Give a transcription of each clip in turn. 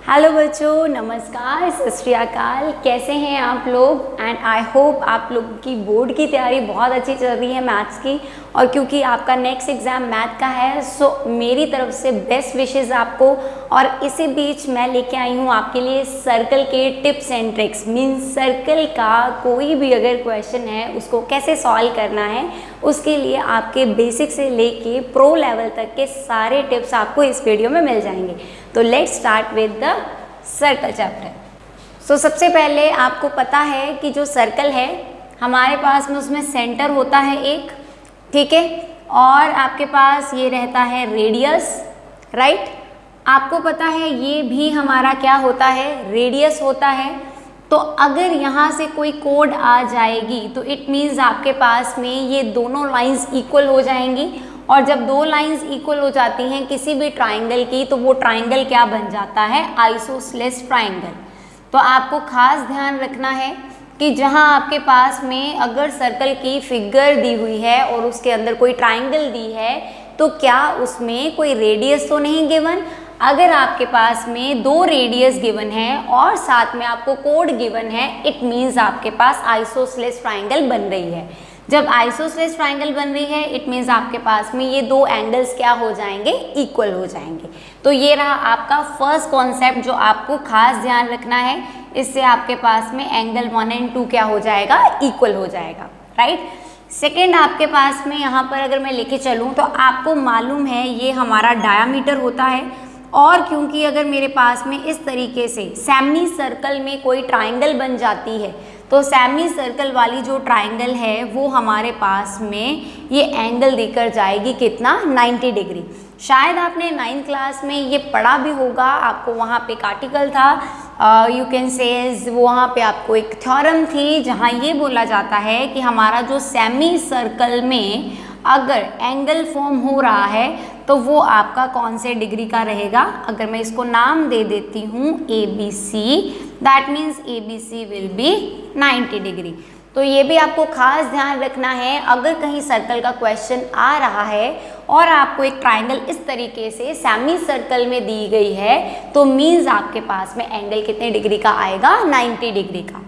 Hello बच्चों, नमस्कार, सत श्री अकाल। कैसे हैं आप लोग? एंड आई होप आप लोग की बोर्ड की तैयारी बहुत अच्छी चल रही है मैथ्स की। और क्योंकि आपका नेक्स्ट एग्ज़ाम मैथ का है, सो मेरी तरफ से बेस्ट विशेज़ आपको। और इसी बीच मैं लेके आई हूँ आपके लिए सर्कल के tips and tricks. Means circle का कोई भी अगर क्वेश्चन है उसको कैसे सॉल्व करना है, उसके लिए आपके बेसिक से लेके प्रो लेवल तक के सारे टिप्स आपको इस वीडियो में मिल जाएंगे। तो let's start with the circle chapter. So सबसे पहले आपको पता है कि जो सर्कल है हमारे पास में उसमें सेंटर होता है एक, ठीक है, और आपके पास ये रहता है रेडियस, राइट। आपको पता है ये भी हमारा क्या होता है, रेडियस होता है। तो अगर यहाँ से कोई कोड आ जाएगी तो इट मीन्स आपके पास में ये दोनों लाइंस इक्वल हो जाएंगी। और जब दो लाइंस इक्वल हो जाती हैं किसी भी ट्राइंगल की, तो वो ट्राइंगल क्या बन जाता है, आइसोसेलेस ट्राइंगल। तो आपको खास ध्यान रखना है कि जहाँ आपके पास में अगर सर्कल की फिगर दी हुई है और उसके अंदर कोई ट्राइंगल दी है, तो क्या उसमें कोई रेडियस तो नहीं गिवन। अगर आपके पास में दो रेडियस गिवन है और साथ में आपको कोड गिवन है, इट मीन्स आपके पास आइसोसेलेस ट्राइंगल बन रही है। जब आइसोसेलेस ट्राइंगल बन रही है, इट मीन्स आपके पास में ये दो एंगल्स क्या हो जाएंगे, इक्वल हो जाएंगे। तो ये रहा आपका फर्स्ट कॉन्सेप्ट जो आपको खास ध्यान रखना है। इससे आपके पास में एंगल 1 और 2 क्या हो जाएगा, इक्वल हो जाएगा, राइट। सेकेंड आपके पास में यहाँ पर अगर मैं लेके चलूँ तो आपको मालूम है ये हमारा डायामीटर होता है। और क्योंकि अगर मेरे पास में इस तरीके से सेमी सर्कल में कोई ट्राइंगल बन जाती है, तो सेमी सर्कल वाली जो ट्राइंगल है वो हमारे पास में ये एंगल देकर जाएगी कितना, 90 डिग्री। शायद आपने 9th क्लास में ये पढ़ा भी होगा, आपको वहाँ पे एक आर्टिकल था, यू कैन से वहाँ पे आपको एक थ्योरम थी जहाँ ये बोला जाता है कि हमारा जो सेमी सर्कल में अगर एंगल फॉर्म हो रहा है तो वो आपका कौन से डिग्री का रहेगा। अगर मैं इसको नाम दे देती हूँ ABC, that means ABC will be 90 degree. तो ये भी आपको खास ध्यान रखना है, अगर कहीं सर्कल का क्वेश्चन आ रहा है और आपको एक ट्राइंगल इस तरीके से सेमी सर्कल में दी गई है, तो मीन्स आपके पास में एंगल कितने डिग्री का आएगा, 90 डिग्री का।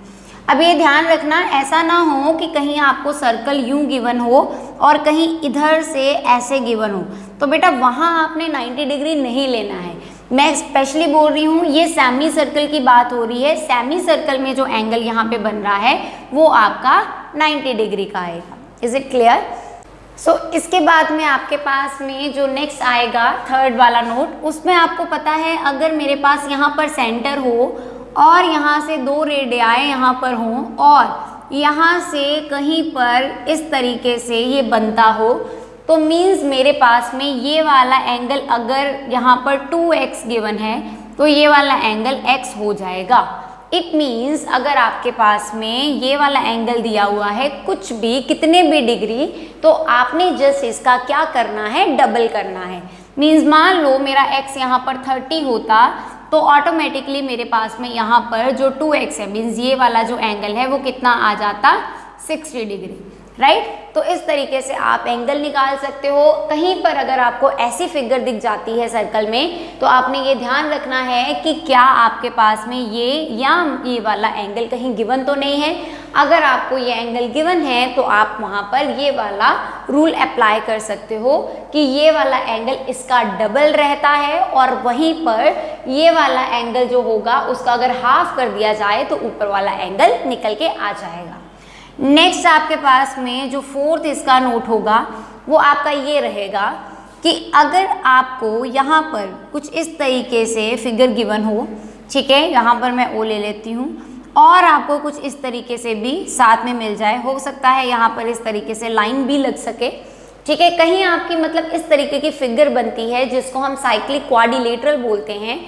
अब ये ध्यान रखना, ऐसा ना हो कि कहीं आपको सर्कल यूं गिवन हो और कहीं इधर से ऐसे गिवन हो, तो बेटा वहाँ आपने 90 डिग्री नहीं लेना है। मैं स्पेशली बोल रही हूँ, ये सेमी सर्कल की बात हो रही है। सेमी सर्कल में जो एंगल यहाँ पे बन रहा है वो आपका 90 डिग्री का आएगा। Is it clear? सो इसके बाद में आपके पास में जो नेक्स्ट आएगा थर्ड वाला नोट, उसमें आपको पता है अगर मेरे पास यहाँ पर सेंटर हो और यहाँ से दो रेडियाएं यहाँ पर हों और यहाँ से कहीं पर इस तरीके से ये बनता हो, तो मीन्स मेरे पास में ये वाला एंगल अगर यहाँ पर 2x गिवन है तो ये वाला एंगल x हो जाएगा। इट मीन्स अगर आपके पास में ये वाला एंगल दिया हुआ है कुछ भी कितने भी डिग्री, तो आपने जस्ट इसका क्या करना है, डबल करना है। मीन्स मान लो मेरा x यहाँ पर 30 होता तो ऑटोमेटिकली मेरे पास में यहाँ पर जो 2x है, मीन्स ये वाला जो एंगल है वो कितना आ जाता, 60 डिग्री, राइट। तो इस तरीके से आप एंगल निकाल सकते हो। कहीं पर अगर आपको ऐसी फिगर दिख जाती है सर्कल में, तो आपने ये ध्यान रखना है कि क्या आपके पास में ये या ये वाला एंगल कहीं गिवन तो नहीं है। अगर आपको ये एंगल गिवन है तो आप वहाँ पर ये वाला रूल अप्लाई कर सकते हो कि ये वाला एंगल इसका डबल रहता है, और वहीं पर ये वाला एंगल जो होगा उसका अगर हाफ कर दिया जाए तो ऊपर वाला एंगल निकल के आ जाएगा। नेक्स्ट आपके पास में जो फोर्थ इसका नोट होगा वो आपका ये रहेगा कि अगर आपको यहाँ पर कुछ इस तरीके से फिगर गिवन हो, ठीक है, यहाँ पर मैं ओ ले लेती हूँ, और आपको कुछ इस तरीके से भी साथ में मिल जाए, हो सकता है यहाँ पर इस तरीके से लाइन भी लग सके, ठीक है। कहीं आपकी मतलब इस तरीके की फिगर बनती है जिसको हम साइक्लिक क्वाड्रिलेटरल बोलते हैं,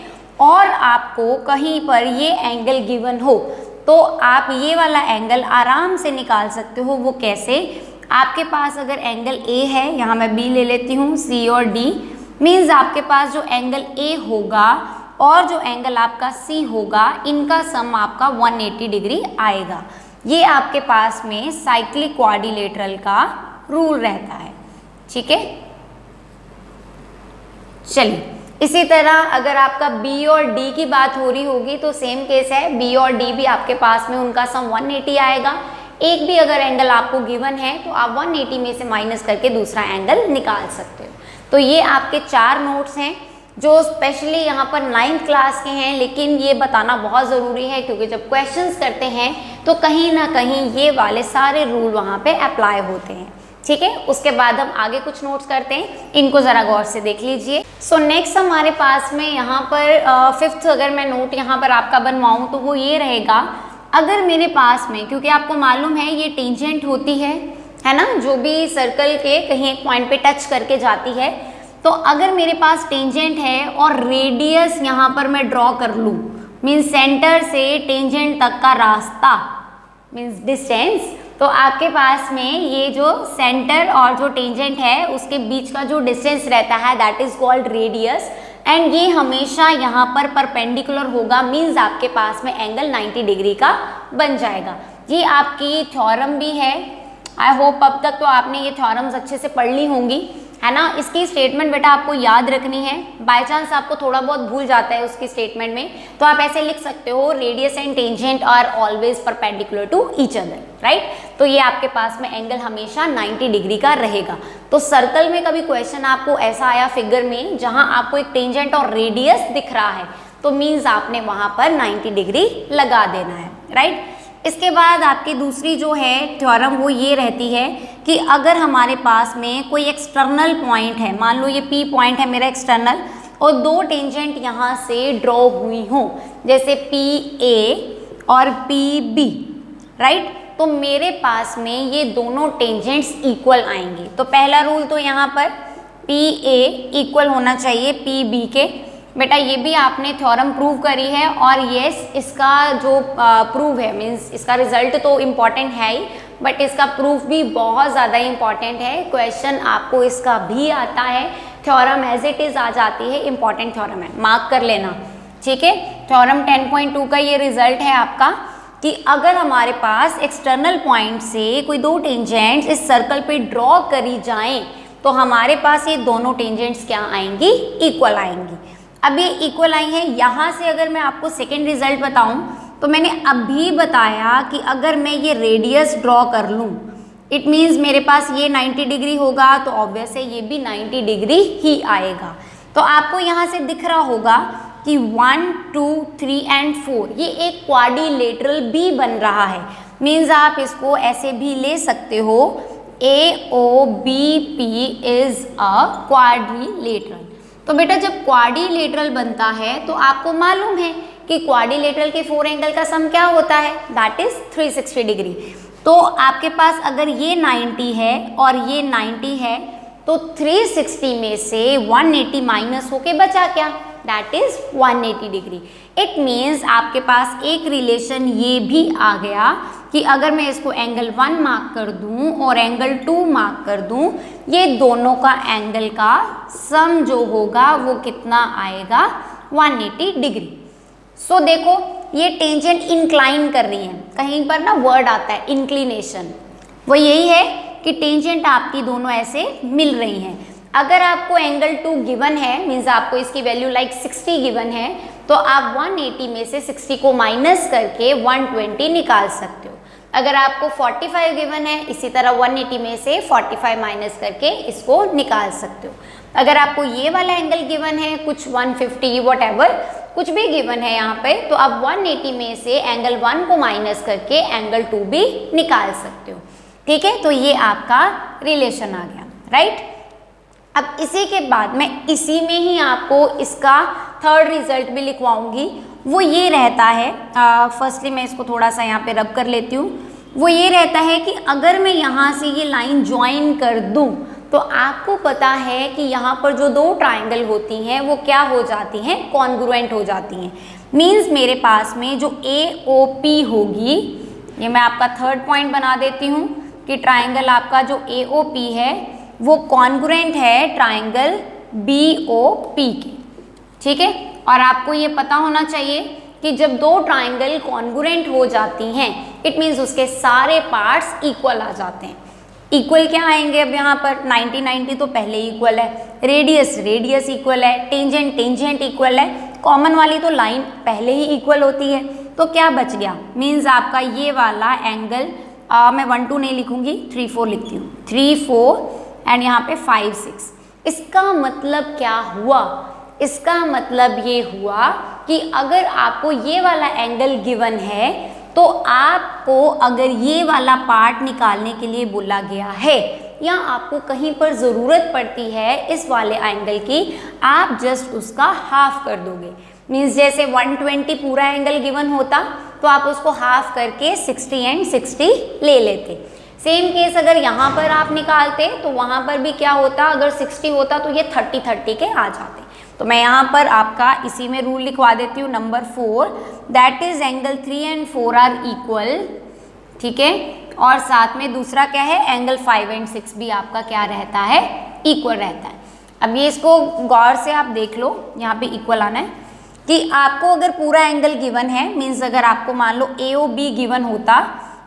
और आपको कहीं पर ये एंगल गिवन हो, तो आप ये वाला एंगल आराम से निकाल सकते हो। वो कैसे? आपके पास अगर एंगल A है, यहाँ मैं B ले लेती हूँ, C और D, मीन्स आपके पास जो एंगल A होगा और जो एंगल आपका C होगा, इनका सम आपका 180 डिग्री आएगा। ये आपके पास में साइक्लिक क्वाड्रिलेटरल का रूल रहता है, ठीक है। चलिए इसी तरह अगर आपका बी और डी की बात हो रही होगी तो सेम केस है, बी और डी भी आपके पास में उनका सम 180 आएगा। एक भी अगर एंगल आपको गिवन है तो आप 180 में से माइनस करके दूसरा एंगल निकाल सकते हो। तो ये आपके 4 नोट्स हैं जो स्पेशली यहाँ पर 9th क्लास के हैं, लेकिन ये बताना बहुत ज़रूरी है क्योंकि जब क्वेश्चंस करते हैं तो कहीं ना कहीं ये वाले सारे रूल वहाँ पे अप्लाई होते हैं। ठीक है, उसके बाद हम आगे कुछ नोट्स करते हैं, इनको ज़रा गौर से देख लीजिए। सो नेक्स्ट हमारे पास में यहाँ पर 5th अगर मैं नोट यहाँ पर आपका बनवाऊँ तो वो ये रहेगा, अगर मेरे पास में, क्योंकि आपको मालूम है ये टेंजेंट होती है ना, जो भी सर्कल के कहीं एक पॉइंट पे टच करके जाती है, तो अगर मेरे पास टेंजेंट है और रेडियस यहाँ पर मैं ड्रॉ कर लूँ, मीन्स सेंटर से टेंजेंट तक का रास्ता मीन्स डिस्टेंस, तो आपके पास में ये जो सेंटर और जो टेंजेंट है उसके बीच का जो डिस्टेंस रहता है that is called radius, and ये हमेशा यहाँ पर परपेंडिकुलर होगा, मीन्स आपके पास में एंगल 90 डिग्री का बन जाएगा। ये आपकी थ्योरम भी है। आई होप अब तक तो आपने ये थ्योरम्स अच्छे से पढ़ ली होंगी, है ना। इसकी स्टेटमेंट बेटा आपको याद रखनी है, बाय चांस आपको थोड़ा बहुत भूल जाता है उसकी स्टेटमेंट में, तो आप ऐसे लिख सकते हो, radius and tangent are always perpendicular to each other, right. तो ये आपके पास में एंगल हमेशा 90 डिग्री का रहेगा। तो सर्कल में कभी क्वेश्चन आपको ऐसा आया फिगर में जहां आपको एक टेंजेंट और रेडियस दिख रहा है, तो मीन्स आपने वहां पर 90 डिग्री लगा देना है, राइट। इसके बाद आपकी दूसरी जो है थ्योरम वो ये रहती है कि अगर हमारे पास में कोई एक्सटर्नल पॉइंट है, मान लो ये P पॉइंट है मेरा एक्सटर्नल, और 2 टेंजेंट यहाँ से ड्रॉ हुई हों, जैसे PA और PB, राइट, तो मेरे पास में ये दोनों टेंजेंट्स इक्वल आएंगे। तो पहला रूल तो यहाँ पर PA इक्वल होना चाहिए PB के। बेटा ये भी आपने थ्योरम प्रूव करी है, और यस इसका जो प्रूव है मीन्स इसका रिजल्ट तो इम्पॉर्टेंट है ही, बट इसका प्रूफ भी बहुत ज़्यादा इम्पॉर्टेंट है। क्वेश्चन आपको इसका भी आता है, थ्योरम एज इट इज़ आ जाती है, इम्पॉर्टेंट थ्योरम है, मार्क कर लेना, ठीक है। थ्योरम 10.2 का ये रिजल्ट है आपका कि अगर हमारे पास एक्सटर्नल पॉइंट से कोई 2 टेंजेंट्स इस सर्कल पे ड्रॉ करी जाएं, तो हमारे पास ये दोनों टेंजेंट्स क्या आएंगी, इक्वल आएंगी। अब ये इक्वल आई है। यहाँ से अगर मैं आपको सेकेंड रिजल्ट बताऊँ तो मैंने अभी बताया कि अगर मैं ये रेडियस ड्रॉ कर लूँ, इट मीन्स मेरे पास ये 90 डिग्री होगा, तो ऑब्वियस है ये भी 90 डिग्री ही आएगा। तो आपको यहाँ से दिख रहा होगा कि 1, 2, 3 एंड 4 ये एक क्वाड्रिलेटरल भी बन रहा है, मीन्स आप इसको ऐसे भी ले सकते हो, AOBP इज अ क्वाड्रिलेटरल। तो बेटा जब क्वाड्रिलेटरल बनता है तो आपको मालूम है कि क्वाड्रिलेटरल के 4 एंगल का सम क्या होता है, दैट इज 360 डिग्री। तो आपके पास अगर ये 90 है और ये 90 है, तो 360 में से 180 माइनस होके बचा क्या, that is 180 degree. It means आपके पास एक रिलेशन ये भी आ गया कि अगर मैं इसको एंगल 1 मार्क कर दूं और एंगल 2 मार्क कर दूं, ये दोनों का एंगल का सम जो होगा वो कितना आएगा, 180 डिग्री। सो देखो ये टेंजेंट इंक्लाइन कर रही है, कहीं पर ना वर्ड आता है इंक्लिनेशन, वो यही है कि टेंजेंट आपकी दोनों ऐसे मिल रही हैं। अगर आपको एंगल 2 गिवन है, मीन्स आपको इसकी वैल्यू लाइक 60 गिवन है, तो आप 180 में से 60 को माइनस करके 120 निकाल सकते हो। अगर आपको 45 गिवन है, इसी तरह 180 में से 45 माइनस करके इसको निकाल सकते हो। अगर आपको ये वाला एंगल गिवन है, कुछ 150 वॉटएवर कुछ भी गिवन है यहाँ पे, तो आप 180 में से एंगल 1 को माइनस करके एंगल 2 भी निकाल सकते हो, ठीक है। तो ये आपका रिलेशन आ गया, राइट। अब इसी के बाद मैं इसी में ही आपको इसका थर्ड रिजल्ट भी लिखवाऊंगी। वो ये रहता है, फर्स्टली मैं इसको थोड़ा सा यहाँ पे रब कर लेती हूँ। वो ये रहता है कि अगर मैं यहाँ से ये लाइन ज्वाइन कर दूँ, तो आपको पता है कि यहाँ पर जो 2 ट्राइंगल होती हैं वो क्या हो जाती हैं, कॉन्ग्रुएंट हो जाती हैं। मीन्स मेरे पास में जो AOP होगी, ये मैं आपका थर्ड पॉइंट बना देती हूँ कि ट्राइंगल आपका जो AOP है वो कॉन्ग्रुएंट है ट्राइंगल BOP के, ठीक है। और आपको ये पता होना चाहिए कि जब 2 ट्राइंगल कॉन्ग्रुएंट हो जाती हैं, इट मीन्स उसके सारे पार्ट्स इक्वल आ जाते हैं। इक्वल क्या आएंगे अब यहाँ पर 90 90 तो पहले इक्वल है, रेडियस रेडियस इक्वल है, टेंजेंट टेंजेंट इक्वल है, कॉमन वाली तो लाइन पहले ही इक्वल होती है। तो क्या बच गया, मीन्स आपका ये वाला एंगल मैं 1 2 नहीं लिखूंगी, 3 4 लिखती हूँ, 3 4 एंड यहाँ पे 5 6। इसका मतलब क्या हुआ, इसका मतलब ये हुआ कि अगर आपको ये वाला एंगल गिवन है तो आपको अगर ये वाला पार्ट निकालने के लिए बोला गया है या आपको कहीं पर ज़रूरत पड़ती है इस वाले एंगल की, आप जस्ट उसका हाफ कर दोगे। मीन्स जैसे 120 पूरा एंगल गिवन होता तो आप उसको हाफ करके 60 एंड 60 ले लेते। सेम केस अगर यहाँ पर आप निकालते तो वहाँ पर भी क्या होता, अगर 60 होता तो ये 30 30 के आ जाते। तो मैं यहाँ पर आपका इसी में रूल लिखवा देती हूँ, number 4, that is angle 3 and 4 are equal, ठीक है। और साथ में दूसरा क्या है, एंगल 5 एंड 6 भी आपका क्या रहता है, इक्वल रहता है। अब ये इसको गौर से आप देख लो, यहाँ पे इक्वल आना है कि आपको अगर पूरा एंगल गिवन है, मीन्स अगर आपको मान लो AOB गिवन होता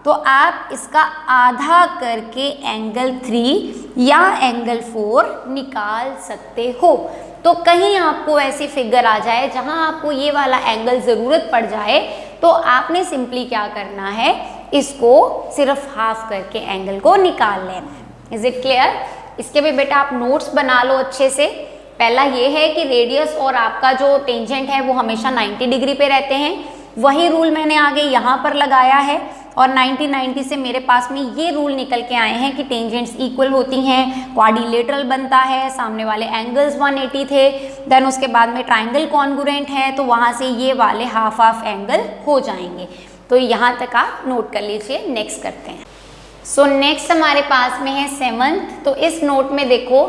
तो आप इसका आधा करके एंगल 3 या एंगल 4 निकाल सकते हो। तो कहीं आपको ऐसी फिगर आ जाए जहां आपको ये वाला एंगल ज़रूरत पड़ जाए तो आपने सिंपली क्या करना है, इसको सिर्फ हाफ करके एंगल को निकाल लेना है। Is it clear? इसके भी बेटा आप नोट्स बना लो अच्छे से। पहला ये है कि रेडियस और आपका जो टेंजेंट है वो हमेशा 90 डिग्री पे रहते हैं, वही रूल मैंने आगे यहाँ पर लगाया है। और 90 90 से मेरे पास में ये रूल निकल के आए हैं कि टेंजेंट्स इक्वल होती हैं, क्वाड्रिलेटरल बनता है, सामने वाले एंगल्स 180 थे, देन उसके बाद में ट्राइंगल कॉन्ग्रुएंट है तो वहाँ से ये वाले हाफ हाफ एंगल हो जाएंगे। तो यहाँ तक आप नोट कर लीजिए। नेक्स्ट करते हैं। सो नेक्स्ट हमारे पास में है 7th। तो इस नोट में देखो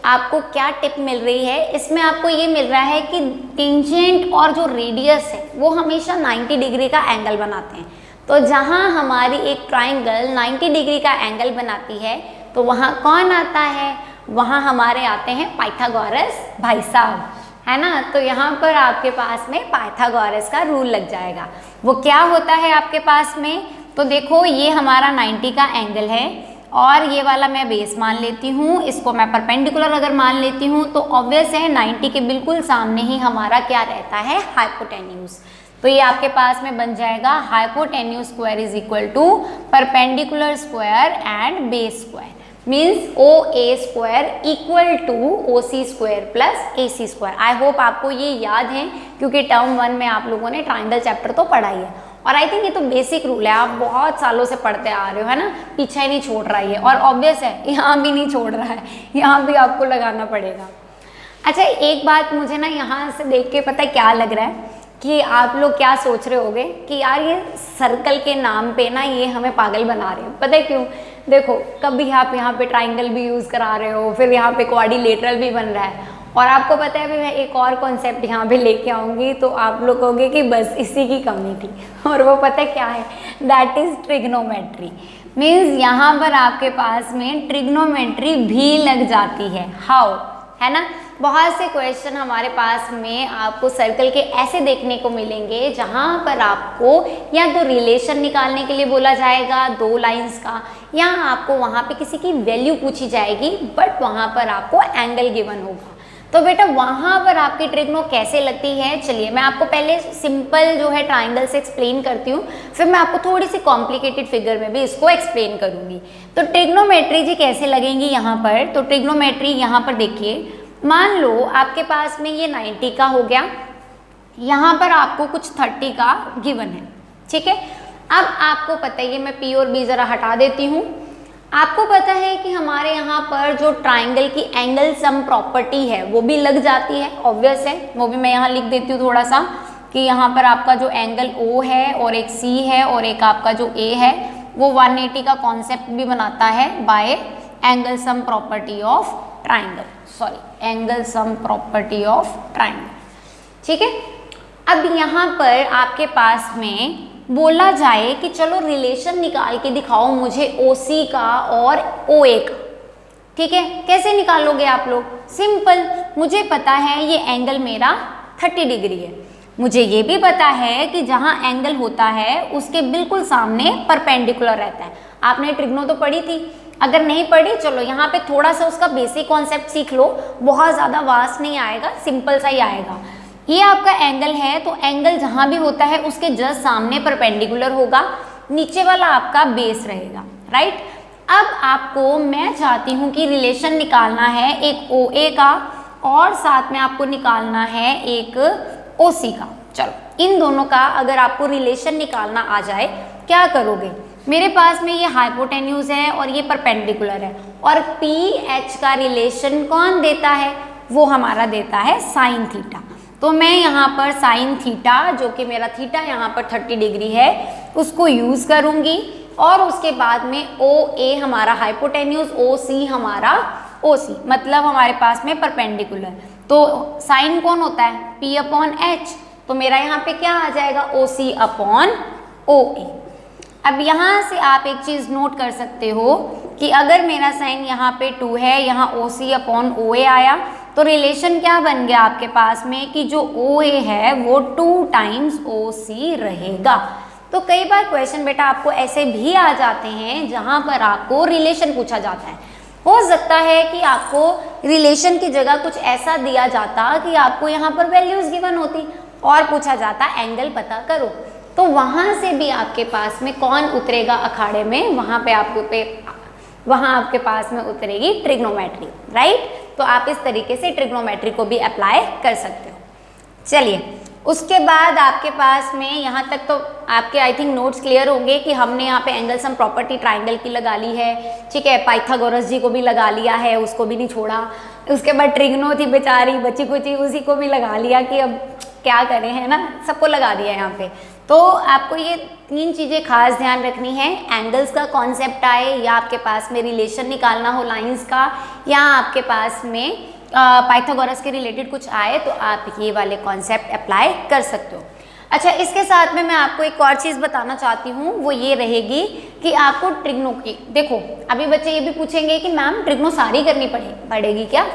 आपको क्या टिप मिल रही है, इसमें आपको ये मिल रहा है कि टेंजेंट और जो रेडियस है वो हमेशा 90 डिग्री का एंगल बनाते हैं। तो जहाँ हमारी एक ट्राइंगल 90 डिग्री का एंगल बनाती है तो वहाँ कौन आता है, वहाँ हमारे आते हैं पाइथागोरस भाई साहब, है ना। तो यहाँ पर आपके पास में पाइथागोरस का रूल लग जाएगा। वो क्या होता है आपके पास में, तो देखो ये हमारा 90 का एंगल है और ये वाला मैं बेस मान लेती हूँ, इसको मैं परपेंडिकुलर अगर मान लेती हूँ तो ऑब्वियस है 90 के बिल्कुल सामने ही हमारा क्या रहता है, हाइपोटेन्यूज। तो ये आपके पास में बन जाएगा hypotenuse square is equal to perpendicular square and base square, means OA square equal to OC square plus AC square. I hope आपको ये याद है क्योंकि टर्म 1 में आप लोगों ने ट्राइंगल चैप्टर तो पढ़ा ही है और आई थिंक ये तो बेसिक रूल है, आप बहुत सालों से पढ़ते आ रहे हो, है ना, पीछे ही नहीं छोड़ रहा है और ऑब्वियस है यहाँ भी नहीं छोड़ रहा है, यहाँ भी आपको लगाना पड़ेगा। अच्छा एक बात मुझे ना यहाँ से देख के पता है क्या लग रहा है कि आप लोग क्या सोच रहे होगे कि यार ये सर्कल के नाम पे ना ये हमें पागल बना रहे हैं। पता है क्यों? देखो कभी आप यहाँ पे ट्राइंगल भी यूज़ करा रहे हो, फिर यहाँ पे क्वाड्रिलेटरल भी बन रहा है और आपको पता है अभी मैं एक और कॉन्सेप्ट यहाँ पे लेके आऊँगी तो आप लोग कहोगे कि बस इसी की कमी थी और वो पता है क्या है, दैट इज़ ट्रिग्नोमेट्री। मीन्स यहाँ पर आपके पास में ट्रिग्नोमेट्री भी लग जाती है। हाउ, है ना। बहुत से क्वेश्चन हमारे पास में आपको सर्कल के ऐसे देखने को मिलेंगे जहाँ पर आपको या तो रिलेशन निकालने के लिए बोला जाएगा 2 लाइंस का, या आपको वहाँ पे किसी की वैल्यू पूछी जाएगी बट वहाँ पर आपको एंगल गिवन होगा। तो बेटा वहाँ पर आपकी ट्रिग्नो कैसे लगती है, चलिए मैं आपको पहले सिंपल जो है ट्राइंगल से एक्सप्लेन करती हूँ, फिर मैं आपको थोड़ी सी कॉम्प्लिकेटेड फिगर में भी इसको एक्सप्लेन करूँगी। तो ट्रिग्नोमेट्री जी कैसे लगेंगी यहाँ पर, तो ट्रिग्नोमेट्री यहाँ पर देखिए, मान लो आपके पास में ये 90 का हो गया, यहाँ पर आपको कुछ 30 का गिवन है, ठीक है। अब आपको पता है, ये मैं P और B ज़रा हटा देती हूँ। आपको पता है कि हमारे यहाँ पर जो ट्राइंगल की एंगल सम प्रॉपर्टी है वो भी लग जाती है, ऑब्वियस है, वो भी मैं यहाँ लिख देती हूँ थोड़ा सा कि यहाँ पर आपका जो एंगल O है और एक C है और एक आपका जो A है वो 180 का कॉन्सेप्ट भी बनाता है bye angle sum property of triangle, sorry angle sum property of triangle, ठीक है। अब यहाँ पर आपके पास में बोला जाए कि चलो रिलेशन निकाल के दिखाओ मुझे OC का और OA का, ठीक है। कैसे निकालोगे आप लोग? सिंपल, मुझे पता है ये एंगल मेरा 30 डिग्री है, मुझे ये भी पता है कि जहाँ एंगल होता है उसके बिल्कुल सामने परपेंडिकुलर रहता है। आपने ट्रिग्नो तो पढ़ी थी, अगर नहीं पढ़ी चलो यहाँ पे थोड़ा सा उसका बेसिक कॉन्सेप्ट सीख लो, बहुत ज़्यादा वास्ट नहीं आएगा, सिंपल सा ही आएगा। ये आपका एंगल है, तो एंगल जहाँ भी होता है उसके जस्ट सामने परपेंडिकुलर होगा, नीचे वाला आपका बेस रहेगा, राइट। अब आपको मैं चाहती हूँ कि रिलेशन निकालना है एक OA का और साथ में आपको निकालना है एक OC का। चलो इन दोनों का अगर आपको रिलेशन निकालना आ जाए, क्या करोगे? मेरे पास में ये हाइपोटेन्यूज है और ये परपेंडिकुलर है, और PH का रिलेशन कौन देता है? वो हमारा देता है साइन थीटा। तो मैं यहाँ पर साइन थीटा, जो कि मेरा थीटा यहाँ पर 30 डिग्री है, उसको यूज़ करूँगी, और उसके बाद में OA हमारा हाइपोटेन्यूज, OC हमारा OC, मतलब हमारे पास में परपेंडिकुलर। तो साइन कौन होता है? P/H, तो मेरा यहाँ पे क्या आ जाएगा? OC/OA। अब यहाँ से आप एक चीज़ नोट कर सकते हो कि अगर मेरा साइन यहाँ पे 2 है, यहाँ OC/OA आया, तो रिलेशन क्या बन गया आपके पास में कि जो OA है वो 2 टाइम्स OC रहेगा। तो कई बार क्वेश्चन बेटा आपको ऐसे भी आ जाते हैं जहाँ पर आपको रिलेशन पूछा जाता है। हो सकता है कि आपको रिलेशन की जगह कुछ ऐसा दिया जाता कि आपको यहाँ पर वैल्यूज गिवन होती और पूछा जाता एंगल पता करो, तो वहाँ से भी आपके पास में कौन उतरेगा अखाड़े में? वहाँ आपके पास में उतरेगी ट्रिग्नोमेट्री, राइट। तो आप इस तरीके से ट्रिग्नोमेट्री को भी अप्लाई कर सकते हो। चलिए उसके बाद आपके पास में यहाँ तक तो आपके आई थिंक नोट्स क्लियर होंगे कि हमने यहाँ पे एंगल सम प्रॉपर्टी ट्राइंगल की लगा ली है, ठीक है। पाइथागोरस जी को भी लगा लिया है, उसको भी नहीं छोड़ा। उसके बाद ट्रिग्नो थी बेचारी बची कुची, उसी को भी लगा लिया कि अब क्या करें, है ना, सबको लगा दिया यहाँ पे। तो आपको ये 3 चीज़ें खास ध्यान रखनी है, एंगल्स का कॉन्सेप्ट आए, या आपके पास में रिलेशन निकालना हो लाइंस का, या आपके पास में पाइथागोरस के रिलेटेड कुछ आए, तो आप ये वाले कॉन्सेप्ट अप्लाई कर सकते हो। अच्छा, इसके साथ में मैं आपको एक और चीज़ बताना चाहती हूँ, वो ये रहेगी कि आपको ट्रिग्नो की, देखो अभी बच्चे ये भी पूछेंगे कि मैम ट्रिग्नो सारी करनी पड़ेगी क्या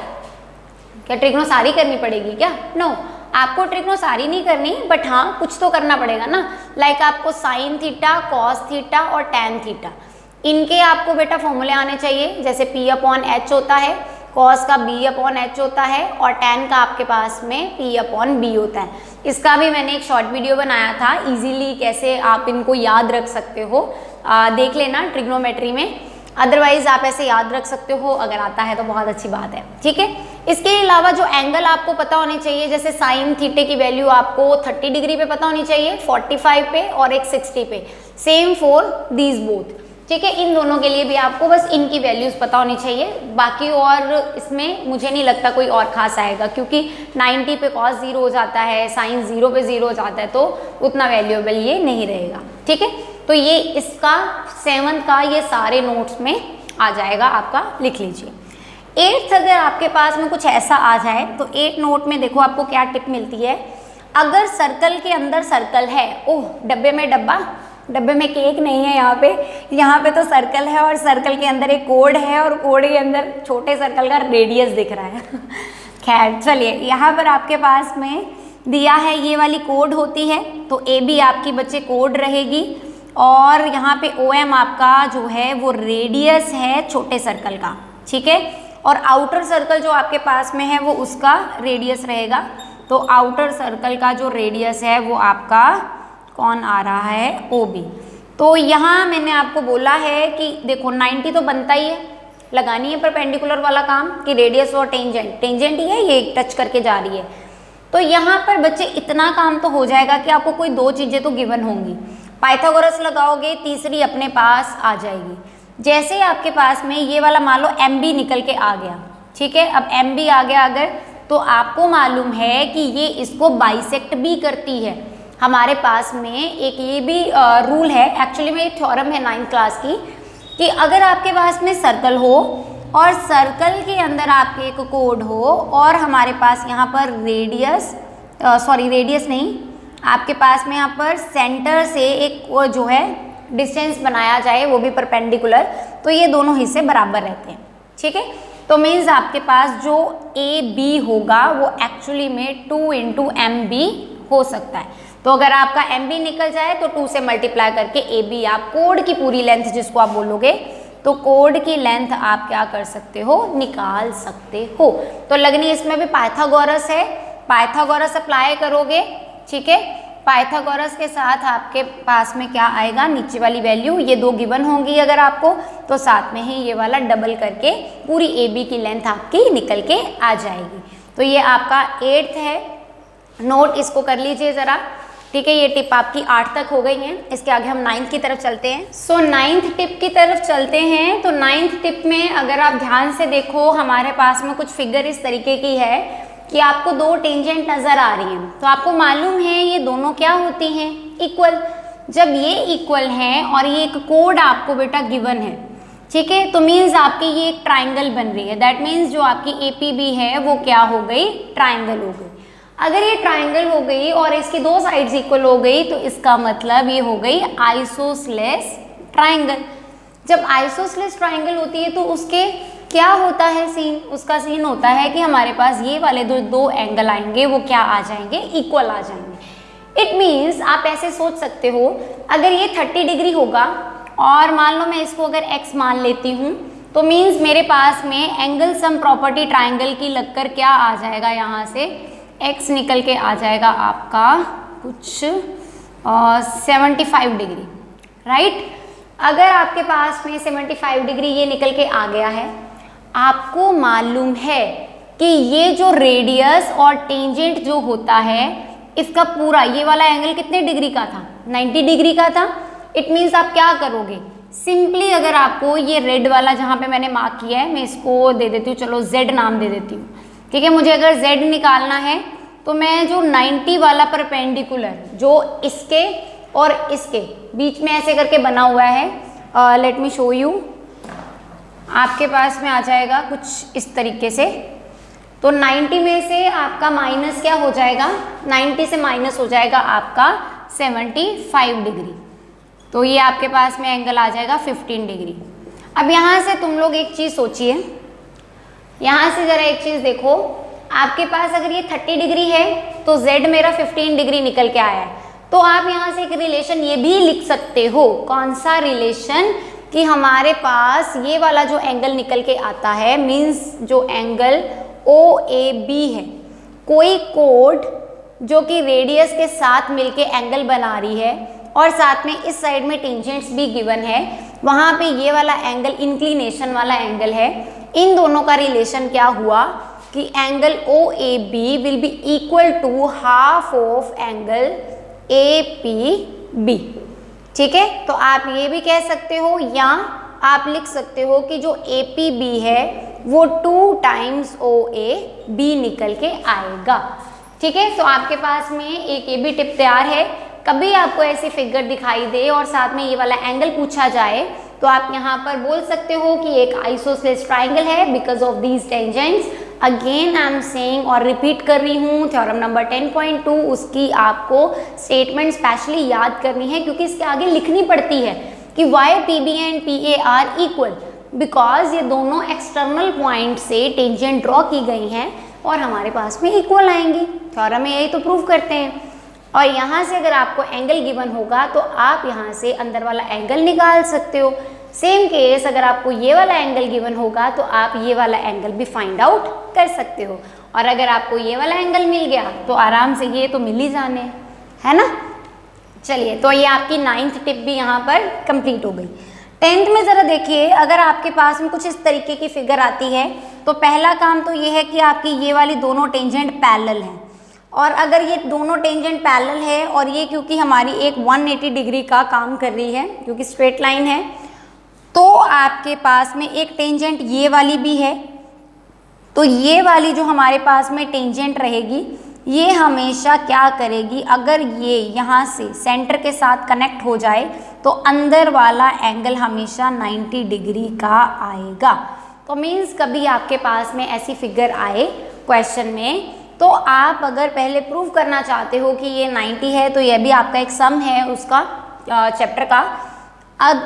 ट्रिग्नो सारी करनी पड़ेगी क्या? नो, आपको ट्रिग्नो सारी नहीं करनी, बट हाँ कुछ तो करना पड़ेगा ना। लाइक आपको साइन थीटा, कॉस थीटा और टैन थीटा, इनके आपको बेटा फॉर्मूले आने चाहिए। जैसे P/H होता है, कॉस का B/H होता है, और टैन का आपके पास में P/B होता है। इसका भी मैंने एक शॉर्ट वीडियो बनाया था, इजीली कैसे आप इनको याद रख सकते हो, देख लेना ट्रिग्नोमेट्री में। अदरवाइज आप ऐसे याद रख सकते हो, अगर आता है तो बहुत अच्छी बात है, ठीक है। इसके अलावा जो एंगल आपको पता होने चाहिए, जैसे साइन थीटे की वैल्यू आपको 30 डिग्री पे पता होनी चाहिए, 45 पे और एक 60 पे, सेम फॉर दीज बोथ, ठीक है। इन दोनों के लिए भी आपको बस इनकी वैल्यूज पता होनी चाहिए। बाकी और इसमें मुझे नहीं लगता कोई और खास आएगा, क्योंकि 90 पे कॉस 0 हो जाता है, साइन 0 पे 0 हो जाता है, तो उतना वैल्यूएबल ये नहीं रहेगा, ठीक है। तो ये इसका 7th का ये सारे नोट्स में आ जाएगा, आपका लिख लीजिए। 8th अगर आपके पास में कुछ ऐसा आ जाए, तो 8 नोट में देखो आपको क्या टिप मिलती है। अगर सर्कल के अंदर सर्कल है, ओह डब्बे में डब्बे में केक नहीं है, यहाँ पे तो सर्कल है, और सर्कल के अंदर एक कोड है, और कोड के अंदर छोटे सर्कल का रेडियस दिख रहा है। खैर चलिए, यहाँ पर आपके पास में दिया है ये वाली कोड होती है, तो AB आपकी बच्चे कोड रहेगी, और यहाँ पे OM आपका जो है वो रेडियस है छोटे सर्कल का, ठीक है। और आउटर सर्कल जो आपके पास में है वो उसका रेडियस रहेगा। तो आउटर सर्कल का जो रेडियस है वो आपका कौन आ रहा है? OB। तो यहाँ मैंने आपको बोला है कि देखो 90 तो बनता ही है, लगानी है परपेंडिकुलर वाला काम कि रेडियस और टेंजेंट ही है, ये टच करके जा रही है। तो यहाँ पर बच्चे इतना काम तो हो जाएगा कि आपको कोई 2 चीज़ें तो गिवन होंगी। पाइथागोरस लगाओगे, तीसरी अपने पास आ जाएगी। जैसे आपके पास में ये वाला मान लो MB निकल के आ गया, ठीक है। अब MB आ गया अगर, तो आपको मालूम है कि ये इसको बाइसेक्ट भी करती है। हमारे पास में एक ये भी रूल है, एक्चुअली में एक थ्योरम है 9th क्लास की, कि अगर आपके पास में सर्कल हो और सर्कल के अंदर आपके एक कोड हो, और हमारे पास यहाँ पर रेडियस नहीं, आपके पास में यहाँ पर सेंटर से एक जो है डिस्टेंस बनाया जाए, वो भी परपेंडिकुलर, तो ये दोनों हिस्से बराबर रहते हैं, ठीक है। तो मीन्स आपके पास जो AB होगा वो एक्चुअली में 2 × MB हो सकता है। तो अगर आपका MB निकल जाए तो 2 से मल्टीप्लाई करके AB आप कोड की पूरी लेंथ जिसको आप बोलोगे तो कोड की लेंथ आप क्या कर सकते हो, निकाल सकते हो। तो लगनी इसमें भी पाइथागोरस है, पाइथागोरस अप्लाई करोगे, ठीक है। पाइथागोरस के साथ आपके पास में क्या आएगा, नीचे वाली वैल्यू, ये दो गिवन होंगी अगर आपको, तो साथ में ही ये वाला डबल करके पूरी ए बी की लेंथ आपकी निकल के आ जाएगी। तो ये आपका 8th है, नोट इसको कर लीजिए ज़रा, ठीक है। ये टिप आपकी 8 तक हो गई है। इसके आगे हम 9th की तरफ चलते हैं। सो 9th टिप की तरफ चलते हैं। तो 9th टिप में अगर आप ध्यान से देखो, हमारे पास में कुछ फिगर इस तरीके की है कि आपको दो टेंजेंट नज़र आ रही हैं, तो आपको मालूम है ये दोनों क्या होती हैं, इक्वल। जब ये इक्वल हैं और ये एक कोड आपको बेटा गिवन है, ठीक है, तो मीन्स आपकी ये एक ट्राइंगल बन रही है। दैट मीन्स जो आपकी APB है वो क्या हो गई, ट्राइंगल हो गई। अगर ये ट्राइंगल हो गई और इसकी दो साइड्स इक्वल हो गई, तो इसका मतलब ये हो गई आइसोसेलेस ट्राइंगल। जब आइसोसेलेस ट्राइंगल होती है तो उसके क्या होता है सीन, उसका सीन होता है कि हमारे पास ये वाले दो एंगल आएंगे, वो क्या आ जाएंगे, इक्वल आ जाएंगे। इट मीन्स आप ऐसे सोच सकते हो, अगर ये 30 डिग्री होगा और मान लो मैं इसको अगर x मान लेती हूँ, तो मीन्स मेरे पास में एंगल सम प्रॉपर्टी ट्राइंगल की लगकर क्या आ जाएगा, यहाँ से x निकल के आ जाएगा आपका कुछ 75 डिग्री, राइट। अगर आपके पास में 75 डिग्री ये निकल के आ गया है, आपको मालूम है कि ये जो रेडियस और टेंजेंट जो होता है, इसका पूरा ये वाला एंगल कितने डिग्री का था, 90 डिग्री का था। इट मीन्स आप क्या करोगे, सिंपली अगर आपको ये रेड वाला जहाँ पे मैंने मार्क किया है, मैं इसको दे देती हूँ, चलो Z नाम दे देती हूँ, ठीक है। मुझे अगर Z निकालना है तो मैं जो 90 वाला परपेंडिकुलर जो इसके और इसके बीच में ऐसे करके बना हुआ है, लेट मी शो यू, आपके पास में आ जाएगा कुछ इस तरीके से। तो 90 में से आपका माइनस क्या हो जाएगा, 90 से माइनस हो जाएगा आपका 75 डिग्री, तो ये आपके पास में एंगल आ जाएगा 15 डिग्री। अब यहाँ से तुम लोग एक चीज़ सोचिए, यहाँ से ज़रा एक चीज़ देखो, आपके पास अगर ये 30 डिग्री है तो Z मेरा 15 डिग्री निकल के आया है, तो आप यहाँ से एक रिलेशन ये भी लिख सकते हो। कौन सा रिलेशन, कि हमारे पास ये वाला जो एंगल निकल के आता है, मीन्स जो एंगल OAB है, कोई कोड जो कि रेडियस के साथ मिलके एंगल बना रही है और साथ में इस साइड में टेंजेंट्स भी गिवन है, वहाँ पे ये वाला एंगल इंक्लिनेशन वाला एंगल है। इन दोनों का रिलेशन क्या हुआ कि angle OAB will be equal to half of angle APB, ठीक है। तो आप ये भी कह सकते हो या आप लिख सकते हो कि जो APB है वो 2 टाइम्स OAB निकल के आएगा, ठीक है। तो आपके पास में एक ये भी टिप तैयार है, कभी आपको ऐसी फिगर दिखाई दे और साथ में ये वाला एंगल पूछा जाए, तो आप यहाँ पर बोल सकते हो कि एक आइसोसेलेस ट्राइंगल है because of these tangents. Again I am saying और रिपीट कर रही हूँ, थ्योरम नंबर 10.2 उसकी आपको स्टेटमेंट स्पेशली याद करनी है, क्योंकि इसके आगे लिखनी पड़ती है कि why PB and PA are equal, because ये दोनों एक्सटर्नल पॉइंट से टेंजेंट ड्रॉ की गई हैं और हमारे पास में इक्वल आएंगी। थ्योरम में यही तो प्रूव करते हैं। और यहाँ से अगर आपको एंगल गिवन होगा तो आप यहाँ से अंदर वाला एंगल निकाल सकते हो। सेम केस अगर आपको ये वाला एंगल गिवन होगा तो आप ये वाला एंगल भी फाइंड आउट कर सकते हो। और अगर आपको ये वाला एंगल मिल गया तो आराम से ये तो मिल ही जाने, है ना। चलिए, तो ये आपकी 9th टिप भी यहाँ पर कंप्लीट हो गई। 10th में ज़रा देखिए, अगर आपके पास में कुछ इस तरीके की फिगर आती है तो पहला काम तो ये है कि आपकी ये वाली दोनों टेंजेंट पैरेलल हैं। और अगर ये दोनों टेंजेंट पैरेलल है और ये क्योंकि हमारी एक 180 डिग्री का काम कर रही है क्योंकि स्ट्रेट लाइन है, तो आपके पास में एक टेंजेंट ये वाली भी है। तो ये वाली जो हमारे पास में टेंजेंट रहेगी ये हमेशा क्या करेगी, अगर ये यहाँ से सेंटर के साथ कनेक्ट हो जाए तो अंदर वाला एंगल हमेशा 90 डिग्री का आएगा। तो मीन्स कभी आपके पास में ऐसी फिगर आए क्वेश्चन में, तो आप अगर पहले प्रूव करना चाहते हो कि ये 90 है तो ये भी आपका एक सम है उसका चैप्टर का।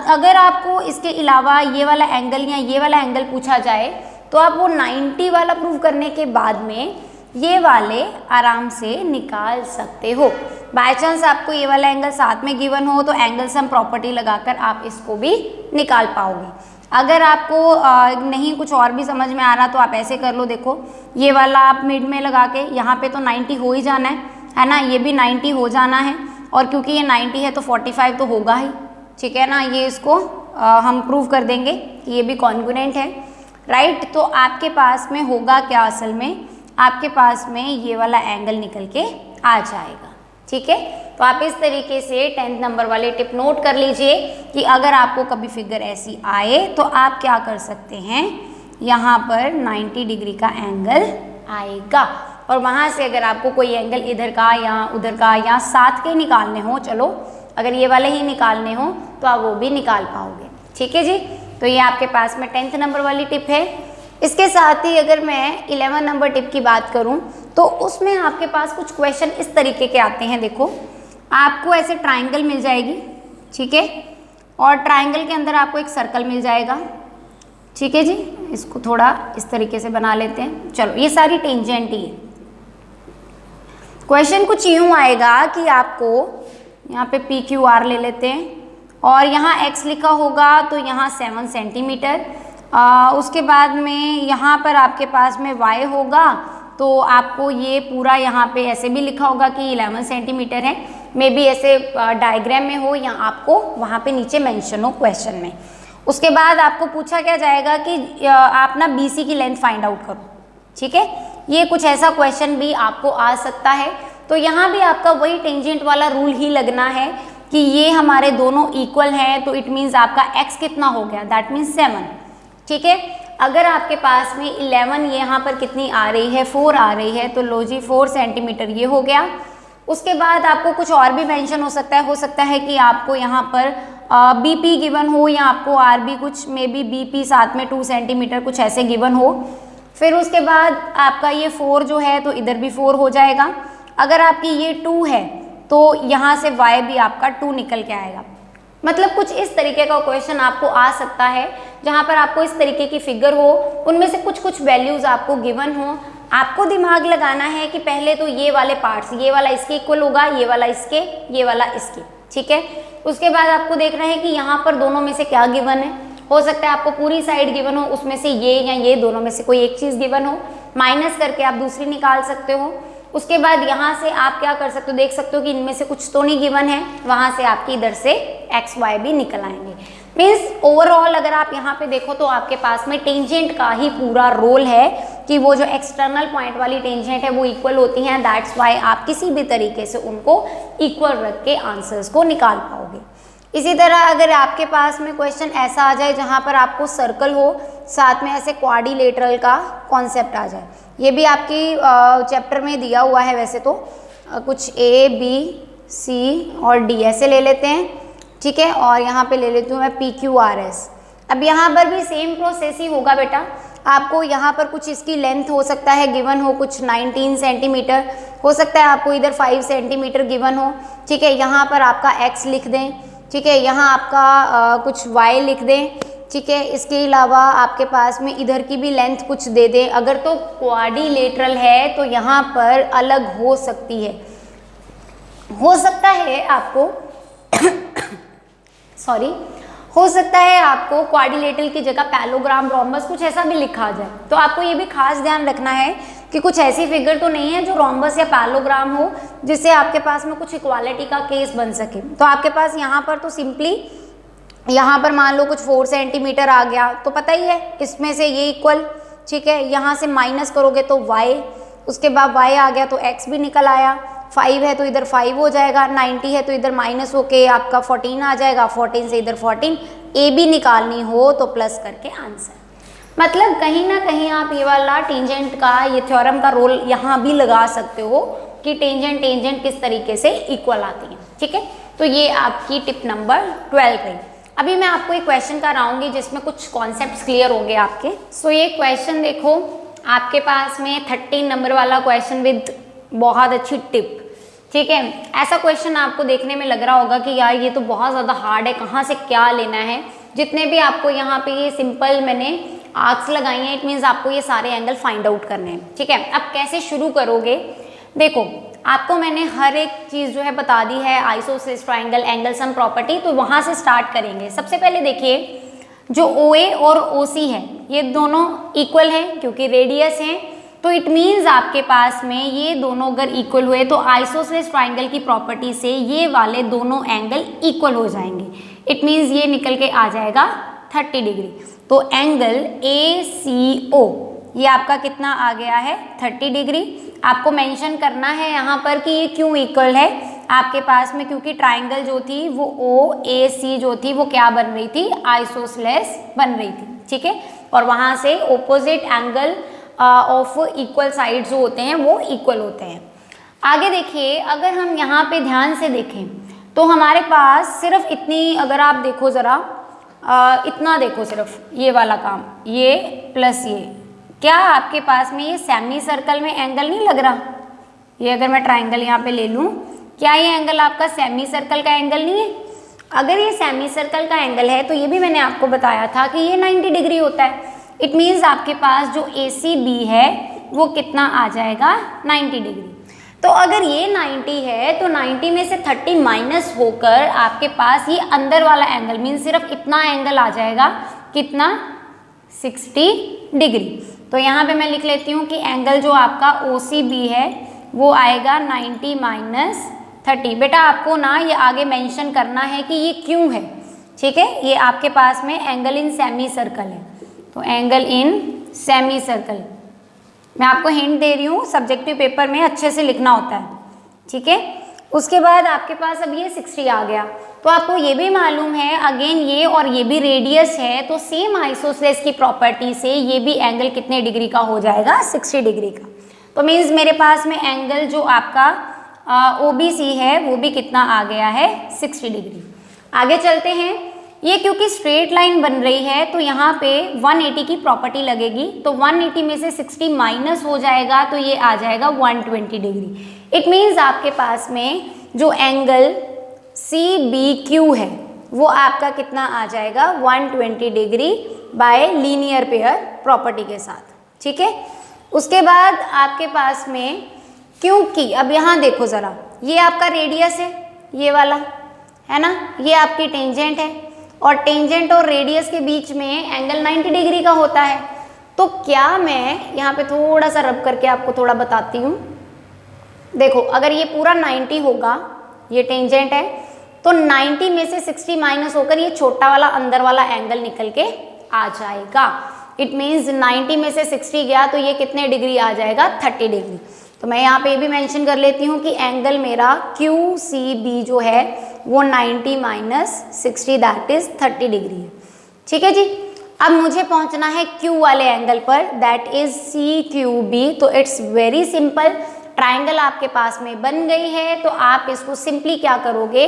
अगर आपको इसके अलावा ये वाला एंगल या ये वाला एंगल पूछा जाए तो आप वो 90 वाला प्रूव करने के बाद में ये वाले आराम से निकाल सकते हो। बाय चांस आपको ये वाला एंगल साथ में गिवन हो तो एंगल सम प्रॉपर्टी लगाकर आप इसको भी निकाल पाओगे। अगर आपको नहीं कुछ और भी समझ में आ रहा तो आप ऐसे कर लो, देखो ये वाला आप मिड में लगा के, यहाँ पे तो 90 हो ही जाना है ना, ये भी 90 हो जाना है, और क्योंकि ये 90 है तो 45 तो होगा ही, ठीक है ना। ये इसको हम प्रूव कर देंगे कि ये भी कॉन्ग्रुएंट है, राइट। तो आपके पास में होगा क्या, असल में आपके पास में ये वाला एंगल निकल के आ जाएगा, ठीक है। तो आप इस तरीके से 10th नंबर वाली टिप नोट कर लीजिए कि अगर आपको कभी फिगर ऐसी आए तो आप क्या कर सकते हैं, यहाँ पर 90 डिग्री का एंगल आएगा, और वहाँ से अगर आपको कोई एंगल इधर का या उधर का या साथ के निकालने हो, चलो अगर ये वाले ही निकालने हो तो आप वो भी निकाल पाओगे, ठीक है जी। तो ये आपके पास में 10th नंबर वाली टिप है। इसके साथ ही अगर मैं 11 नंबर टिप की बात करूं तो उसमें आपके पास कुछ क्वेश्चन इस तरीके के आते हैं। देखो आपको ऐसे ट्राइंगल मिल जाएगी, ठीक है, और ट्राइंगल के अंदर आपको एक सर्कल मिल जाएगा, ठीक है जी। इसको थोड़ा इस तरीके से बना लेते हैं, चलो ये सारी टेंजेंट ही है। क्वेश्चन कुछ यूँ आएगा कि आपको यहाँ पे PQR ले लेते हैं और यहाँ x लिखा होगा तो यहाँ 7 सेंटीमीटर, उसके बाद में यहाँ पर आपके पास में y होगा तो आपको ये पूरा यहाँ पे ऐसे भी लिखा होगा कि 11 सेंटीमीटर है, मे बी ऐसे डायग्राम में हो या आपको वहाँ पे नीचे मेंशन हो क्वेश्चन में। उसके बाद आपको पूछा क्या जाएगा कि आप ना BC की लेंथ फाइंड आउट करो, ठीक है। ये कुछ ऐसा क्वेश्चन भी आपको आ सकता है। तो यहाँ भी आपका वही टेंजेंट वाला रूल ही लगना है कि ये हमारे दोनों इक्वल हैं, तो इट मीन्स आपका x कितना हो गया, दैट मीन्स 7, ठीक है। अगर आपके पास में 11 यहाँ पर कितनी आ रही है, 4 आ रही है, तो लो जी 4 सेंटीमीटर ये हो गया। उसके बाद आपको कुछ और भी मेंशन हो सकता है कि आपको यहाँ पर BP गिवन हो या आपको RB कुछ मे बी BP साथ में 2 सेंटीमीटर कुछ ऐसे गिवन हो। फिर उसके बाद आपका ये 4 जो है तो इधर भी 4 हो जाएगा। अगर आपकी ये 2 है तो यहाँ से y भी आपका 2 निकल के आएगा। मतलब कुछ इस तरीके का क्वेश्चन आपको आ सकता है जहाँ पर आपको इस तरीके की फिगर हो, उनमें से कुछ वैल्यूज आपको गिवन हो। आपको दिमाग लगाना है कि पहले तो ये वाले पार्ट्स, ये वाला इसके इक्वल होगा, ये वाला इसके, ये वाला इसके, ठीक है। उसके बाद आपको देखना है कि यहाँ पर दोनों में से क्या गिवन है। हो सकता है आपको पूरी साइड गिवन हो, उसमें से ये या ये दोनों में से कोई एक चीज़ गिवन हो, माइनस करके आप दूसरी निकाल सकते हो। उसके बाद यहाँ से आप क्या कर सकते हो, देख सकते हो कि इनमें से कुछ तो नहीं गिवन है, वहाँ से आपकी इधर से एक्स वाई भी निकल आएंगे। मीन्स ओवरऑल अगर आप यहाँ पे देखो तो आपके पास में टेंजेंट का ही पूरा रोल है कि वो जो एक्सटर्नल पॉइंट वाली टेंजेंट है वो इक्वल होती हैं, दैट्स वाई आप किसी भी तरीके से उनको इक्वल रख के आंसर्स को निकाल पाओगे। इसी तरह अगर आपके पास में क्वेश्चन ऐसा आ जाए जहाँ पर आपको सर्कल हो, साथ में ऐसे क्वाड्रिलेटरल का कॉन्सेप्ट आ जाए, ये भी आपकी चैप्टर में दिया हुआ है वैसे तो, कुछ A, B, C और D ऐसे ले लेते हैं, ठीक है। और यहाँ पे ले लेती हूँ मैं PQRS। अब यहाँ पर भी सेम प्रोसेस ही होगा बेटा, आपको यहाँ पर कुछ इसकी लेंथ हो सकता है गिवन हो, कुछ 19 सेंटीमीटर हो सकता है, आपको इधर 5 सेंटीमीटर गिवन हो, ठीक है। यहाँ पर आपका x लिख दें, ठीक है, यहाँ आपका कुछ y लिख दें, ठीक है। इसके अलावा आपके पास में इधर की भी लेंथ कुछ दे दें। अगर तो क्वाड्रिलेटरल है तो यहाँ पर अलग हो सकती है, हो सकता है आपको सॉरी, हो सकता है आपको क्वाड्रिलेटरल की जगह पैलोग्राम, रोम्बस कुछ ऐसा भी लिखा जाए। तो आपको ये भी खास ध्यान रखना है कि कुछ ऐसी फिगर तो नहीं है जो रोम्बस या पैलोग्राम हो जिससे आपके पास में कुछ इक्वालिटी का केस बन सके। तो आपके पास यहाँ पर तो सिंपली यहाँ पर मान लो कुछ 4 सेंटीमीटर आ गया तो पता ही है इसमें से ये इक्वल, ठीक है। यहाँ से माइनस करोगे तो y, उसके बाद y आ गया तो x भी निकल आया, 5 है तो इधर 5 हो जाएगा, 90 है तो इधर माइनस होके आपका 14 आ जाएगा, 14 से इधर 14, a भी निकालनी हो तो प्लस करके आंसर। मतलब कहीं ना कहीं आप ये वाला टेंजेंट का, ये थ्योरम का रोल यहाँ भी लगा सकते हो कि टेंजेंट किस तरीके से इक्वल आती है, ठीक है। तो ये आपकी टिप नंबर 12 रही। अभी मैं आपको एक क्वेश्चन कराऊंगी जिसमें कुछ कॉन्सेप्ट्स क्लियर होंगे आपके। सो ये क्वेश्चन देखो आपके पास में 13 नंबर वाला क्वेश्चन विद बहुत अच्छी टिप, ठीक है। ऐसा क्वेश्चन आपको देखने में लग रहा होगा कि यार ये तो बहुत ज़्यादा हार्ड है, कहाँ से क्या लेना है। जितने भी आपको यहाँ पे ये सिंपल मैंने आर्क्स लगाई हैं, इट मीन्स आपको ये सारे एंगल फाइंड आउट करने हैं, ठीक है। अब कैसे शुरू करोगे, देखो आपको मैंने हर एक चीज़ जो है बता दी है, isosceles triangle, angle sum property, तो वहाँ से स्टार्ट करेंगे। सबसे पहले देखिए जो OA और OC है ये दोनों इक्वल हैं क्योंकि रेडियस हैं, तो इट मीन्स आपके पास में ये दोनों अगर इक्वल हुए तो आइसोसेलेस ट्राइंगल की प्रॉपर्टी से ये वाले दोनों एंगल इक्वल हो जाएंगे। इट मीन्स ये निकल के आ जाएगा 30 डिग्री। तो एंगल ACO ये आपका कितना आ गया है 30 डिग्री। आपको मेंशन करना है यहाँ पर कि ये क्यों इक्वल है आपके पास में, क्योंकि ट्राइंगल जो थी वो OAC जो थी वो क्या बन रही थी, आइसोसेलेस बन रही थी, ठीक है। और वहाँ से opposite angle of equal side जो होते हैं वो इक्वल होते हैं। आगे देखिए, अगर हम यहाँ पे ध्यान से देखें तो हमारे पास सिर्फ इतनी, अगर आप देखो ज़रा इतना देखो, सिर्फ ये वाला काम, ये प्लस ये, क्या आपके पास में ये सेमी सर्कल में एंगल नहीं लग रहा? ये अगर मैं ट्राइंगल यहाँ पे ले लूँ, क्या ये एंगल आपका सेमी सर्कल का एंगल नहीं है? अगर ये सेमी सर्कल का एंगल है तो ये भी मैंने आपको बताया था कि ये 90 डिग्री होता है। इट मीन्स आपके पास जो ACB है वो कितना आ जाएगा 90 डिग्री। तो अगर ये 90 है तो 90 में से 30 माइनस होकर आपके पास ये अंदर वाला एंगल मीन्स सिर्फ इतना एंगल आ जाएगा, कितना, 60 डिग्री। तो यहाँ पे मैं लिख लेती हूँ कि एंगल जो आपका OCB है वो आएगा 90 माइनस 30। बेटा आपको ना ये आगे मेंशन करना है कि ये क्यों है, ठीक है। ये आपके पास में एंगल इन सेमी सर्कल है, तो एंगल इन सेमी सर्कल, मैं आपको हिंट दे रही हूँ, सब्जेक्टिव पेपर में अच्छे से लिखना होता है, ठीक है। उसके बाद आपके पास अब ये 60 आ गया, तो आपको ये भी मालूम है अगेन ये और ये भी रेडियस है, तो सेम आइसोसेलेस की प्रॉपर्टी से ये भी एंगल कितने डिग्री का हो जाएगा, 60 डिग्री का। तो मीन्स मेरे पास में एंगल जो आपका OBC है वो भी कितना आ गया है, 60 डिग्री। आगे चलते हैं, ये क्योंकि स्ट्रेट लाइन बन रही है तो यहाँ पे 180 की प्रॉपर्टी लगेगी, तो 180 में से 60 माइनस हो जाएगा तो ये आ जाएगा 120 डिग्री। इट मीन्स आपके पास में जो एंगल CBQ है वो आपका कितना आ जाएगा, 120 degree by linear pair property के साथ, ठीक है। उसके बाद आपके पास में, क्योंकि अब यहाँ देखो ज़रा, ये आपका रेडियस है ये वाला, है ना, ये आपकी टेंजेंट है और टेंजेंट और रेडियस के बीच में एंगल 90 डिग्री का होता है। तो क्या मैं यहाँ पे थोड़ा सा रब करके आपको थोड़ा बताती हूँ। देखो अगर ये पूरा 90 होगा, ये टेंजेंट है, तो 90 में से 60 माइनस होकर ये छोटा वाला अंदर वाला एंगल निकल के आ जाएगा। इट मीन्स 90 में से 60 गया तो ये कितने डिग्री आ जाएगा, 30 डिग्री। तो मैं यहाँ पे ये भी मेंशन कर लेती हूँ कि एंगल मेरा QCB जो है वो 90 माइनस 60 दैट इज 30 डिग्री है, ठीक है जी। अब मुझे पहुँचना है Q वाले एंगल पर, दैट इज CQB। तो इट्स वेरी सिंपल, ट्राइंगल आपके पास में बन गई है, तो आप इसको सिंपली क्या करोगे,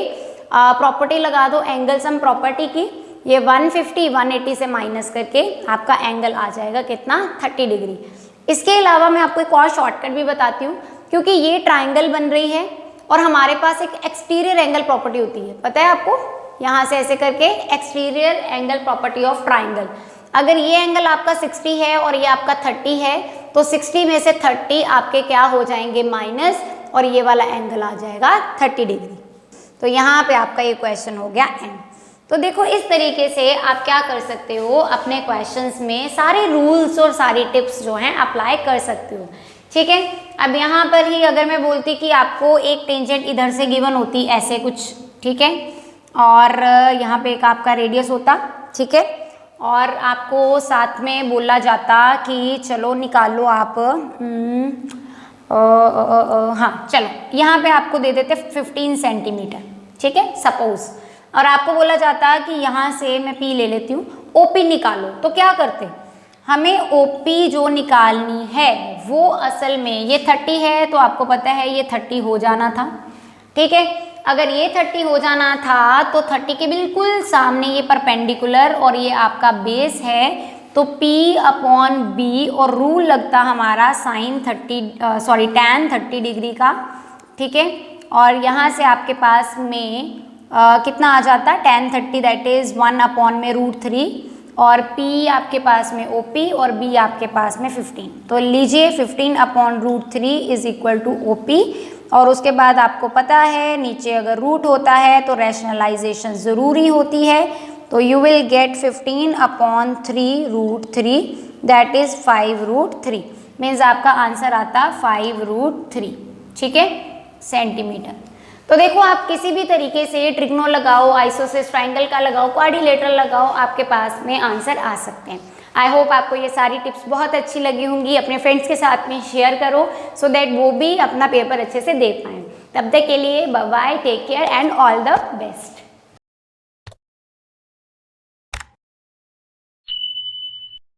प्रॉपर्टी लगा दो एंगल सम प्रॉपर्टी की। ये 180 से माइनस करके आपका एंगल आ जाएगा कितना, 30 डिग्री। इसके अलावा मैं आपको एक और शॉर्टकट भी बताती हूँ, क्योंकि ये ट्राइंगल बन रही है और हमारे पास एक एक्सटीरियर एंगल प्रॉपर्टी होती है, पता है आपको, यहाँ से ऐसे करके exterior angle property of triangle. अगर ये एंगल आपका 60 है और ये आपका 30 है, तो 60 में से 30 आपके क्या हो जाएंगे, माइनस, और ये वाला एंगल आ जाएगा 30 डिग्री। तो यहाँ पे आपका ये क्वेश्चन हो गया एंड। तो देखो इस तरीके से आप क्या कर सकते हो, अपने क्वेश्चंस में सारे रूल्स और सारी टिप्स जो हैं अप्लाई कर सकते हो, ठीक है। अब यहाँ पर ही अगर मैं बोलती कि आपको एक टेंजेंट इधर से गिवन होती ऐसे कुछ, ठीक है, और यहाँ पे एक आपका रेडियस होता, ठीक है, और आपको साथ में बोला जाता कि चलो निकालो आप, हाँ चलो यहाँ पे आपको दे देते 15 सेंटीमीटर, ठीक है सपोज, और आपको बोला जाता कि यहाँ से मैं P ले लेती हूँ, OP निकालो। तो क्या करते, हमें OP जो निकालनी है वो असल में ये 30 है, तो आपको पता है ये 30 हो जाना था, ठीक है। अगर ये 30 हो जाना था तो 30 के बिल्कुल सामने ये परपेंडिकुलर और ये आपका बेस है, तो P/B और रूल लगता हमारा tan 30 डिग्री का, ठीक है। और यहाँ से आपके पास में कितना आ जाता, tan 30 दैट इज 1/√3, और P आपके पास में OP और B आपके पास में 15। तो लीजिए 15/√3 इज इक्वल टू OP, और उसके बाद आपको पता है नीचे अगर रूट होता है तो रैशनलाइजेशन ज़रूरी होती है, तो you will get 15/3√3 that is 5√3 means आपका आंसर आता 5√3, ठीक है, सेंटीमीटर। तो देखो आप किसी भी तरीके से ट्रिग्नो लगाओ, आइसोसेलेस ट्राइंगल का लगाओ, क्वाड्रिलेटरल लगाओ, आपके पास में आंसर आ सकते हैं। आई होप आपको ये सारी टिप्स बहुत अच्छी लगी होंगी। अपने फ्रेंड्स के साथ में शेयर करो सो दैट वो भी अपना पेपर अच्छे से दे पाएँ। तब तक के लिए bye bye, take care and all the best.